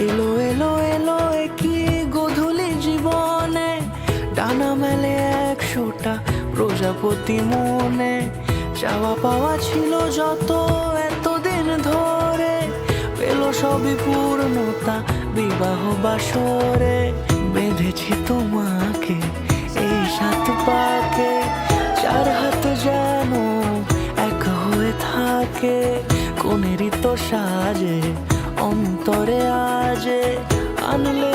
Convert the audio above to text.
এলো এলো এলো কি গোধূলি জীবনে, ডানা মেলে 100টা প্রজাপতি মনে। চাওয়া পাওয়া ছিল যত এতদিন ধরে, পেল সবই পূর্ণতা বিবাহ বাসরে। বেঁধেছি তোমাকে এই 7 পাকে, 4 হাত যেন এক হয়ে থাকে। কোনেরই তো সাজে অন্তরে আজে আনলে